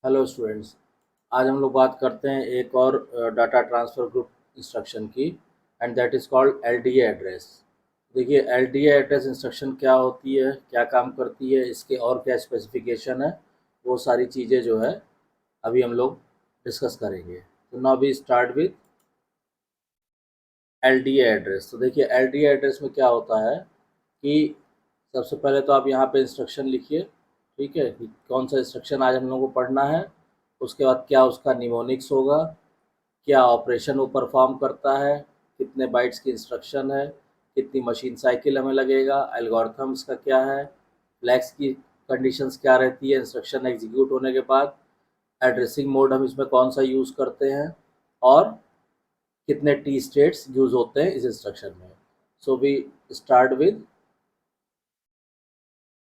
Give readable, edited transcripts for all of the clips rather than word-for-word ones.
Hello students. आज हम लोग बात करते हैं एक और डाटा ट्रांसफ़र ग्रुप इंस्ट्रक्शन की, and that is called LDA address. देखिए, एलडीए एड्रेस इंस्ट्रक्शन क्या होती है, क्या काम करती है, इसके और क्या स्पेसिफिकेशन है, वो सारी चीज़ें जो है अभी हम लोग डिस्कस करेंगे। तो now we start with LDA address. तो देखिए, एलडीए एड्रेस में क्या होता है कि सबसे पहले तो आप यहाँ पे इंस्ट्रक्शन लिखिए, ठीक है, कि कौन सा इंस्ट्रक्शन आज हम लोगों को पढ़ना है। उसके बाद क्या उसका निमोनिक्स होगा, क्या ऑपरेशन वो परफॉर्म करता है, कितने बाइट्स की इंस्ट्रक्शन है, कितनी मशीन साइकिल हमें लगेगा, एल्गोरिथम इसका क्या है, फ्लैग्स की कंडीशंस क्या रहती है इंस्ट्रक्शन एग्जीक्यूट होने के बाद, एड्रेसिंग मोड हम इसमें कौन सा यूज़ करते हैं, और कितने टी स्टेट्स यूज़ होते हैं इस इंस्ट्रक्शन में। So we start with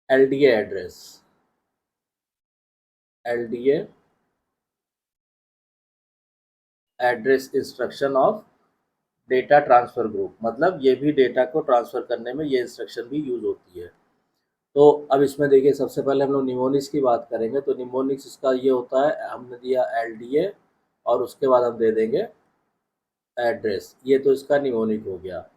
LDA address. LDA address instruction of data transfer group, मतलब ये भी डेटा को ट्रांसफ़र करने में ये इंस्ट्रक्शन भी यूज़ होती है। तो अब इसमें देखिए, सबसे पहले हम लोग निमोनिक्स की बात करेंगे। तो निमोनिक्स इसका ये होता है, हमने दिया एलडीए और उसके बाद हम दे देंगे एड्रेस। ये तो इसका निमोनिक हो गया।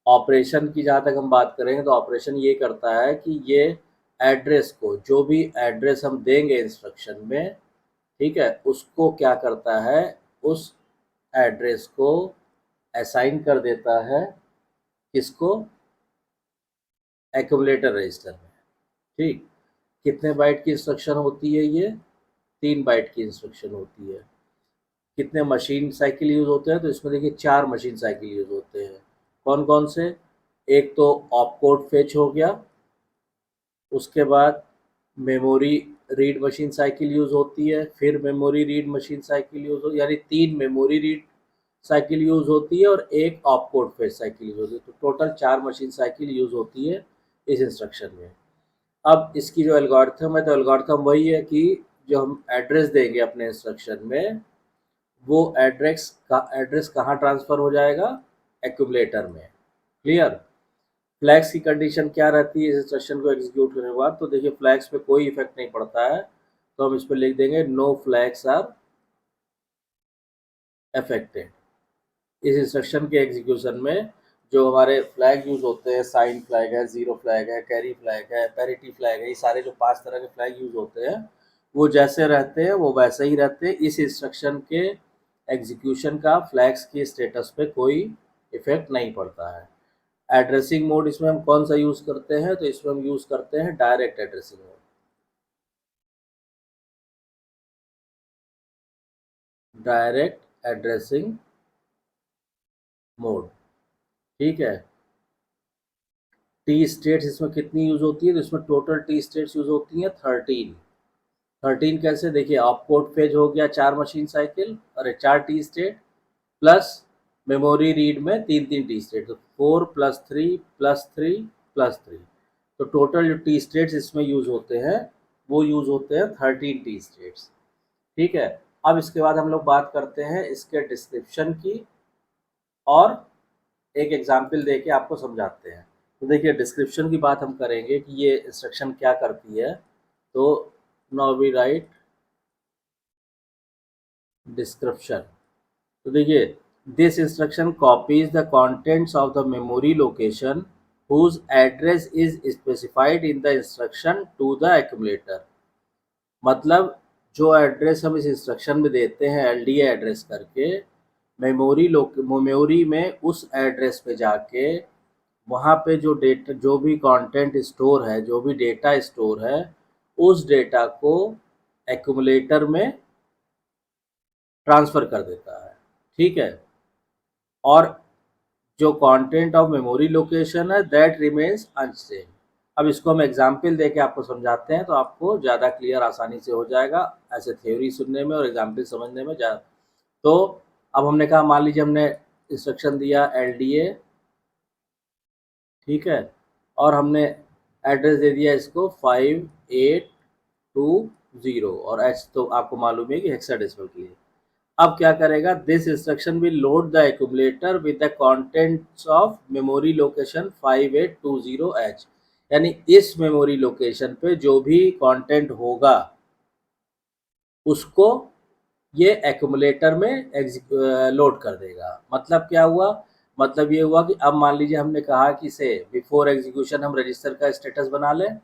ऑपरेशन की जहाँ तक हम बात करेंगे तो ऑपरेशन ये करता है कि ये एड्रेस को, जो भी एड्रेस हम देंगे इंस्ट्रक्शन में, ठीक है, उसको क्या करता है, उस एड्रेस को असाइन कर देता है, किसको, एक्यूमुलेटर रजिस्टर में। ठीक, कितने बाइट की इंस्ट्रक्शन होती है ये, 3 बाइट की इंस्ट्रक्शन होती है। कितने मशीन साइकिल यूज़ होते हैं, तो इसमें देखिए 4 मशीन साइकिल यूज़ होते हैं। कौन कौन से, एक तो ऑपकोड फेच हो गया, उसके बाद memory read machine cycle use होती है, फिर memory read machine cycle use हो, यानी 3 मेमोरी रीड साइकिल यूज़ होती है और एक ऑपकोड फेच साइकिल यूज़ होती है। तो टोटल 4 मशीन साइकिल यूज़ होती है इस इंस्ट्रक्शन में। अब इसकी जो एल्गोरिथम है, तो एल्गोरिथम वही है कि जो हम एड्रेस देंगे अपने इंस्ट्रक्शन में, वो एड्रेस कहाँ ट्रांसफ़र हो जाएगा, एक्यूमुलेटर में। क्लियर। फ्लैग्स की कंडीशन क्या रहती है इस इंस्ट्रक्शन को एग्जीक्यूट करने के बाद, तो देखिए फ्लैग्स पे कोई इफेक्ट नहीं पड़ता है, तो हम इस पर लिख देंगे नो फ्लैग्स आर अफेक्टेड। इस इंस्ट्रक्शन के एग्जीक्यूशन में जो हमारे फ्लैग यूज़ होते हैं, साइन फ्लैग है, ज़ीरो फ्लैग है, कैरी फ्लैग है, पैरिटी फ्लैग है, ये सारे जो 5 तरह के फ्लैग यूज़ होते हैं, वो जैसे रहते हैं वो वैसे ही रहते हैं। इस इंस्ट्रक्शन के एग्जीक्यूशन का फ्लैग्स के स्टेटस पे कोई इफेक्ट नहीं पड़ता है। एड्रेसिंग मोड इसमें हम कौन सा यूज़ करते हैं, तो इसमें हम यूज़ करते हैं direct addressing mode. Direct addressing mode, ठीक है। टी स्टेट्स इसमें कितनी यूज़ होती है, तो इसमें टोटल टी स्टेट्स यूज़ होती हैं 13। 13 कैसे, देखिए ऑपकोड फेज हो गया 4 मशीन साइकिल और 4 T state, plus memory read में 3 टी स्टेट, तो 4 + 3 + 3 + 3। तो टोटल जो टी स्टेट्स इसमें यूज़ होते हैं, वो यूज़ होते हैं 13 टी स्टेट्स, ठीक है। अब इसके बाद हम लोग बात करते हैं इसके डिस्क्रिप्शन की, और एक एग्जाम्पल दे के आपको समझाते हैं। तो देखिए, डिस्क्रिप्शन की बात हम करेंगे कि ये इंस्ट्रक्शन क्या करती है। तो नाउ वी राइट डिस्क्रिप्शन। तो देखिए, this instruction copies the contents of the memory location whose address is specified in the instruction to the accumulator। मतलब जो एड्रेस हम इस इंस्ट्रक्शन में देते हैं एलडीए एड्रेस करके, मेमोरी में उस एड्रेस पे जाके, वहाँ पे जो डेटा, जो भी कंटेंट स्टोर है, जो भी डेटा स्टोर है, उस डेटा को एक्यूमुलेटर में ट्रांसफ़र कर देता है, ठीक है। और जो कंटेंट ऑफ मेमोरी लोकेशन है दैट रिमेन्स अनचेंज। अब इसको हम एग्जाम्पल दे के आपको समझाते हैं, तो आपको ज़्यादा क्लियर आसानी से हो जाएगा, ऐसे थ्योरी सुनने में और एग्जाम्पल समझने में ज़्यादा। तो अब हमने कहा, मान लीजिए हमने इंस्ट्रक्शन दिया एलडीए, ठीक है, और हमने एड्रेस दे दिया इसको 5820, और एच तो आपको मालूम है कि हेक्साडेसिमल के लिए। अब क्या करेगा, this instruction will load the accumulator with the contents of memory location 5820H। यानी इस मेमोरी लोकेशन पे जो भी कंटेंट होगा, उसको ये एक्यूमुलेटर में लोड कर देगा। मतलब क्या हुआ? मतलब ये हुआ कि अब मान लीजिए हमने कहा कि से बिफोर एग्जीक्यूशन हम रजिस्टर का स्टेटस बना लें।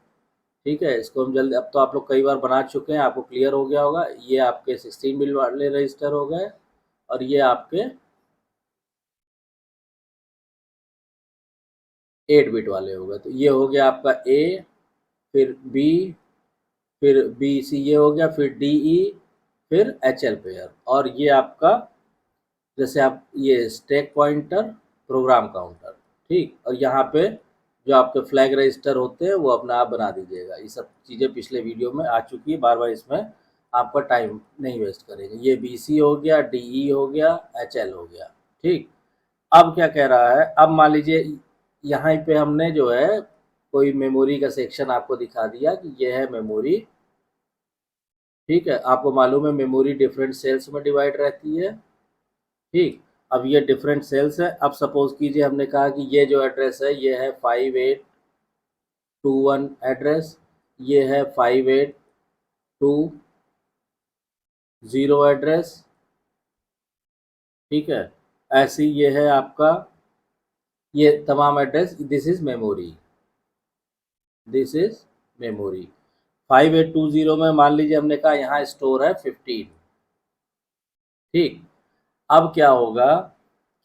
ठीक है, इसको हम जल्दी, अब तो आप लोग कई बार बना चुके हैं, आपको क्लियर हो गया होगा। ये आपके 16 बिट वाले रजिस्टर हो गए और ये आपके 8 बिट वाले हो गए। तो ये हो गया आपका ए, फिर बी, फिर बी सी ये हो गया, फिर डी ई, फिर एच एल पेयर, और ये आपका जैसे आप ये स्टैक पॉइंटर, प्रोग्राम काउंटर। ठीक, और यहाँ पे जो आपके फ्लैग रजिस्टर होते हैं वो अपना आप बना दीजिएगा। ये सब चीज़ें पिछले वीडियो में आ चुकी है, बार बार इसमें आपका टाइम नहीं वेस्ट करेंगे। ये बी सी हो गया, डी ई हो गया, एच एल हो गया। ठीक, अब क्या कह रहा है? अब मान लीजिए यहाँ पे हमने जो है कोई मेमोरी का सेक्शन आपको दिखा दिया कि ये है मेमोरी। ठीक है, आपको मालूम है मेमोरी डिफरेंट सेल्स में डिवाइड रहती है। ठीक, अब ये डिफरेंट सेल्स है। अब सपोज कीजिए हमने कहा कि ये जो एड्रेस है ये है 5821 एड्रेस, ये है 5820 एड्रेस। ठीक है, ऐसी ये है आपका ये तमाम address. This is memory, this is memory. 5820 में मान लीजिए हमने कहा यहाँ स्टोर है 15। ठीक, अब क्या होगा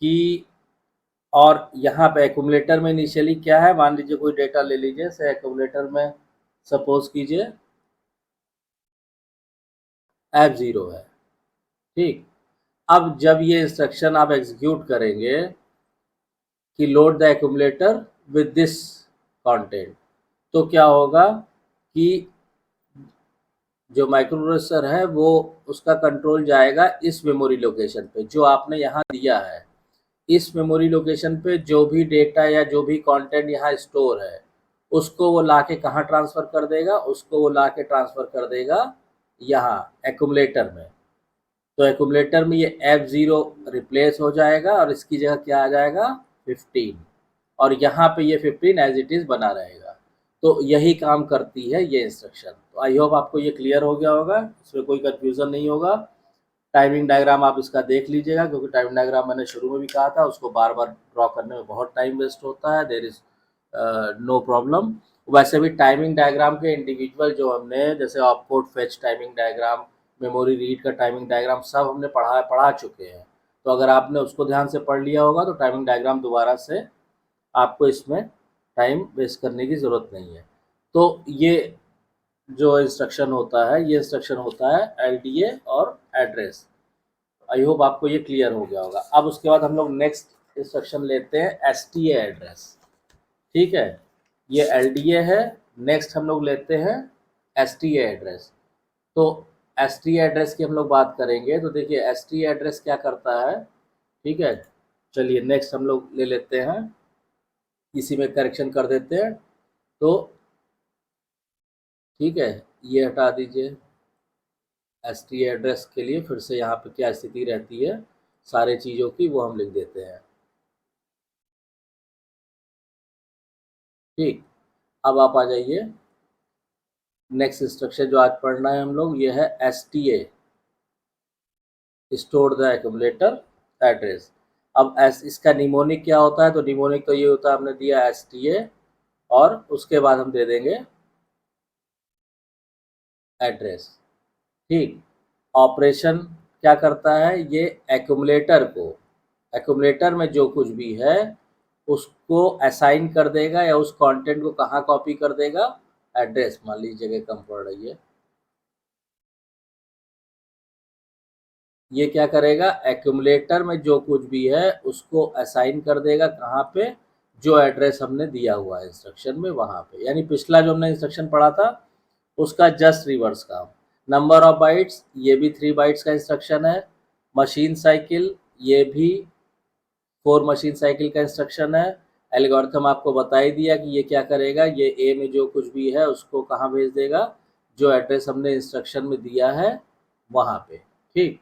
कि और यहाँ पे एक्यूमुलेटर में इनिशियली क्या है? मान लीजिए कोई डेटा ले लीजिए, से एक्यूमुलेटर में सपोज कीजिए F0 है। ठीक, अब जब ये इंस्ट्रक्शन आप एग्जीक्यूट करेंगे कि load the accumulator with this content, तो क्या होगा कि जो माइक्रो प्रोसेसर है वो उसका कंट्रोल जाएगा इस मेमोरी लोकेशन पे जो आपने यहाँ दिया है। इस मेमोरी लोकेशन पे जो भी डेटा या जो भी कंटेंट यहाँ स्टोर है उसको वो लाके कहाँ ट्रांसफ़र कर देगा? उसको वो लाके ट्रांसफ़र कर देगा यहाँ एक्यूमुलेटर में। तो एक्यूमुलेटर में ये F0 रिप्लेस हो जाएगा और इसकी जगह क्या आ जाएगा? 15, और यहाँ पे ये 15 एज इट इज़ बना रहेगा। तो यही काम करती है ये इंस्ट्रक्शन। तो आई होप आपको ये क्लियर हो गया होगा, इसमें कोई कन्फ्यूज़न नहीं होगा। टाइमिंग डायग्राम आप इसका देख लीजिएगा, क्योंकि टाइमिंग डायग्राम मैंने शुरू में भी कहा था, उसको बार बार ड्रॉ करने में बहुत टाइम वेस्ट होता है। There is no problem. वैसे भी टाइमिंग डायग्राम के इंडिविजुअल जो हमने, जैसे opcode fetch timing diagram, memory read का टाइमिंग डायग्राम, सब हमने पढ़ा चुके हैं। तो अगर आपने उसको ध्यान से पढ़ लिया होगा तो टाइमिंग डायग्राम दोबारा से आपको इसमें टाइम वेस्ट करने की ज़रूरत नहीं है। तो ये जो इंस्ट्रक्शन होता है, ये इंस्ट्रक्शन होता है एलडीए और एड्रेस। आई होप आपको ये क्लियर हो गया होगा। अब उसके बाद हम लोग नेक्स्ट इंस्ट्रक्शन लेते हैं एसटीए एड्रेस। ठीक है, ये एलडीए है। नेक्स्ट हम लोग लेते हैं एसटीए एड्रेस। तो एसटीए एड्रेस की हम लोग बात करेंगे तो देखिए एसटीए एड्रेस क्या करता है। ठीक है, चलिए नेक्स्ट हम लोग ले लेते हैं, इसी में करेक्शन कर देते हैं। तो ठीक है, ये हटा दीजिए। एसटीए एड्रेस के लिए फिर से यहाँ पे क्या स्थिति रहती है सारे चीज़ों की, वो हम लिख देते हैं। ठीक, अब आप आ जाइए नेक्स्ट इंस्ट्रक्शन जो आज पढ़ना है हम लोग, ये है S T A, store the accumulator address. अब एस इसका निमोनिक क्या होता है? तो निमोनिक तो ये होता है, हमने दिया एस टी ए और उसके बाद हम दे देंगे एड्रेस। ठीक, ऑपरेशन क्या करता है? ये एक्यूमुलेटर को, एक्यूमुलेटर में जो कुछ भी है उसको असाइन कर देगा या उस कंटेंट को कहाँ कॉपी कर देगा? एड्रेस। मान लीजिए जगह कम पड़ रही है, ये क्या करेगा? एक्यूमुलेटर में जो कुछ भी है उसको असाइन कर देगा कहाँ पे? जो एड्रेस हमने दिया हुआ है इंस्ट्रक्शन में वहाँ पे। यानी पिछला जो हमने इंस्ट्रक्शन पढ़ा था उसका जस्ट रिवर्स काम। नंबर ऑफ बाइट्स, ये भी 3 बाइट्स का इंस्ट्रक्शन है। मशीन साइकिल, ये भी 4 मशीन साइकिल का इंस्ट्रक्शन है। एल्गोरिथम आपको बता ही दिया कि ये क्या करेगा, ये ए में जो कुछ भी है उसको कहाँ भेज देगा? जो एड्रेस हमने इंस्ट्रक्शन में दिया है वहाँ पे। ठीक,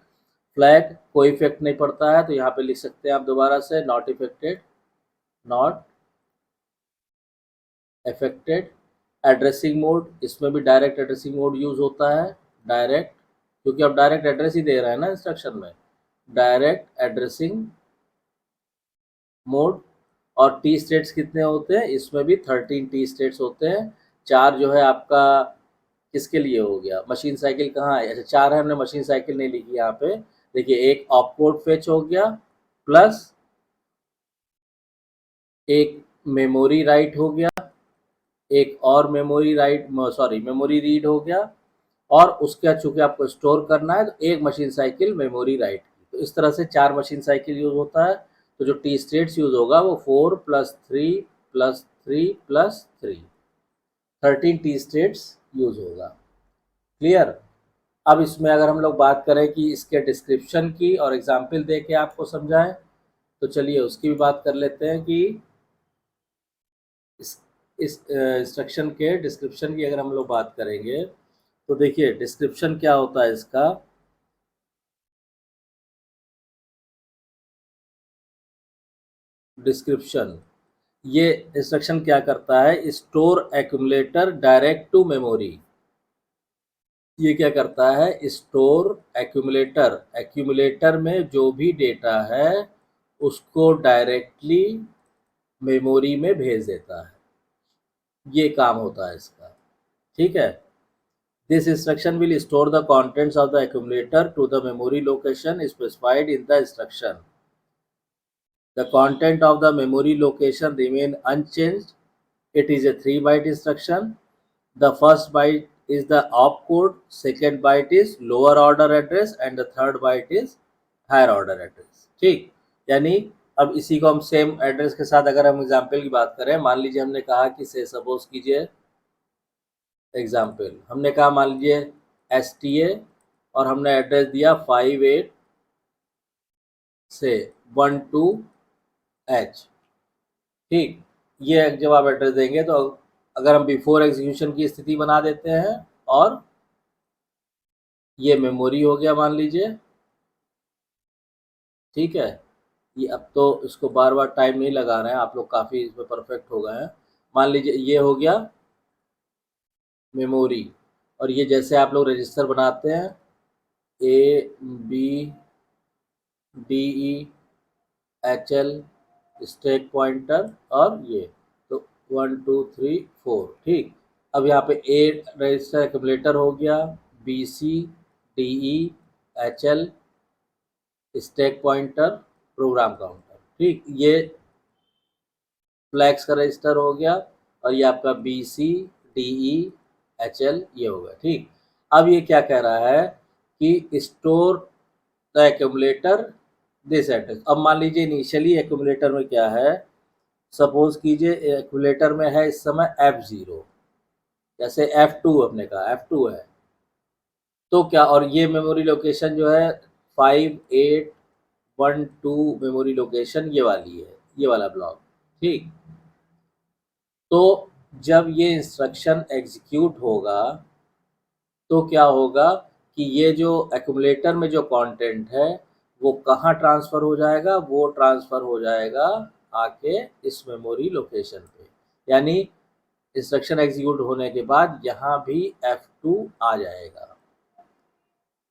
फ्लैग कोई इफेक्ट नहीं पड़ता है, तो यहाँ पे लिख सकते हैं आप दोबारा से not affected, not affected. Addressing mode, इसमें भी डायरेक्ट एड्रेसिंग मोड यूज होता है, डायरेक्ट क्योंकि अब डायरेक्ट एड्रेस ही दे रहा है ना इंस्ट्रक्शन में, डायरेक्ट एड्रेसिंग मोड। और टी स्टेट्स कितने होते हैं, इसमें भी 13 टी स्टेट्स होते हैं। 4 जो है आपका किसके लिए हो गया, मशीन साइकिल कहाँ है, अच्छा 4 है, हमने मशीन साइकिल नहीं लिखी यहाँ पे। देखिए एक ऑपकोड फेच हो गया, प्लस एक मेमोरी राइट हो गया, एक और memory write sorry memory read हो गया, और उसके चूंकि आपको स्टोर करना है तो एक मशीन साइकिल मेमोरी राइट की। तो इस तरह से 4 मशीन साइकिल यूज होता है। तो जो टी स्टेट्स यूज होगा वो 4 + 3 + 3 + 3, 13 टी स्टेट्स यूज होगा। क्लियर। अब इसमें अगर हम लोग बात करें कि इसके डिस्क्रिप्शन की और एग्जाम्पल दे के आपको समझाएं, तो चलिए उसकी भी बात कर लेते हैं कि इस इंस्ट्रक्शन के डिस्क्रिप्शन की अगर हम लोग बात करेंगे, तो देखिए डिस्क्रिप्शन क्या होता है इसका। डिस्क्रिप्शन, ये इंस्ट्रक्शन क्या करता है, store accumulator direct to memory. ये क्या करता है, स्टोर एक्यूमुलेटर, एक्यूमुलेटर में जो भी डेटा है उसको डायरेक्टली मेमोरी में भेज देता है। ये काम होता है इसका, ठीक है। This instruction will store the contents of the accumulator to the memory location specified in the instruction. The content of the memory location remain unchanged. It is a 3-byte instruction. The first byte is the opcode, second byte is lower order address and the third byte is higher order address। ठीक, यानी अब इसी को हम same address के साथ अगर हम एग्जाम्पल की बात करें, मान लीजिए हमने कहा कि से सपोज कीजिए एग्जाम्पल, हमने कहा मान लीजिए STA और हमने एड्रेस दिया 58 से 12H। ठीक, ये जब आप एड्रेस देंगे तो अगर हम बिफोर एग्जीक्यूशन की स्थिति बना देते हैं, और ये मेमोरी हो गया मान लीजिए, ठीक है। ये अब तो इसको बार बार टाइम नहीं लगा रहे हैं, आप लोग काफ़ी इसमें परफेक्ट हो गए हैं। मान लीजिए ये हो गया मेमोरी, और ये जैसे आप लोग रजिस्टर बनाते हैं ABDEHL स्टैक पॉइंटर, और ये तो 1 2 3 4, ठीक। अब यहाँ पे A रजिस्टर एक्यूमुलेटर हो गया, BCDEHL stack pointer program counter, ठीक। ये फ्लैग्स का रजिस्टर हो गया, और ये आपका BCDEHL ये हो गया, ठीक। अब ये क्या कह रहा है कि store the accumulator this address. अब मान लीजिए इनिशियली एक्यूमुलेटर में क्या है, सपोज कीजिए एक्यूमुलेटर में है इस समय F0, जैसे F2 हमने कहा F2 है, तो क्या, और ये मेमोरी लोकेशन जो है 5812 मेमोरी लोकेशन ये वाली है, ये वाला ब्लॉक, ठीक। तो जब ये इंस्ट्रक्शन एग्जीक्यूट होगा तो क्या होगा कि ये जो एक्यूमुलेटर में जो कंटेंट है वो कहाँ ट्रांसफ़र हो जाएगा, वो ट्रांसफ़र हो जाएगा आके इस मेमोरी लोकेशन पे। यानी इंस्ट्रक्शन एग्जीक्यूट होने के बाद यहाँ भी F2 आ जाएगा।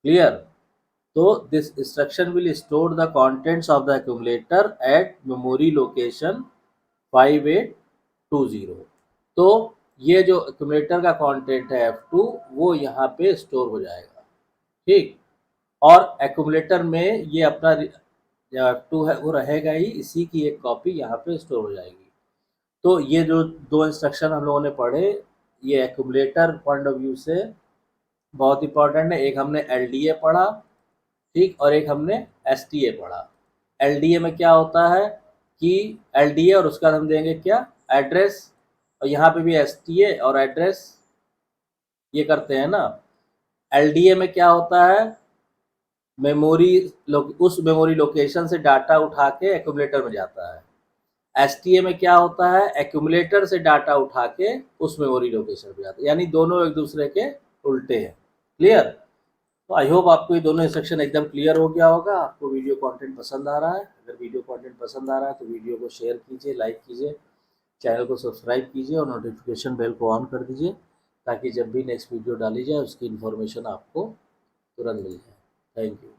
क्लियर। तो this instruction will store the contents of the accumulator at memory location 5820। तो ये जो एक्यूमुलेटर का कंटेंट है F2 वो यहाँ पे स्टोर हो जाएगा, ठीक। और एक्यूमुलेटर में ये अपना जो F2 है वो रहेगा ही, इसी की एक कॉपी यहाँ पे स्टोर हो जाएगी। तो ये जो 2 इंस्ट्रक्शन हम लोगों ने पढ़े, ये एक्यूमुलेटर पॉइंट ऑफ व्यू से बहुत इंपॉर्टेंट है। एक हमने LDA पढ़ा, ठीक, और एक हमने STA पढ़ा। LDA में क्या होता है कि LDA और उसका हम देंगे क्या, एड्रेस, और यहाँ पे भी STA और एड्रेस ये करते हैं ना। LDA में क्या होता है, मेमोरी उस मेमोरी लोकेशन से डाटा उठा के एक्यूमुलेटर में जाता है। STA में क्या होता है, एक्यूमुलेटर से डाटा उठा के उस मेमोरी लोकेशन पे जाता है, यानी दोनों एक दूसरे के उल्टे हैं। क्लियर। तो आई होप आपको ये दोनों इंस्ट्रक्शन एकदम क्लियर हो गया होगा। आपको वीडियो कंटेंट पसंद आ रहा है, अगर वीडियो कंटेंट पसंद आ रहा है तो वीडियो को शेयर कीजिए, लाइक कीजिए, चैनल को सब्सक्राइब कीजिए और नोटिफिकेशन बेल को ऑन कर दीजिए, ताकि जब भी नेक्स्ट वीडियो डाली जाए उसकी इन्फॉर्मेशन आपको तुरंत मिल जाए। Thank you.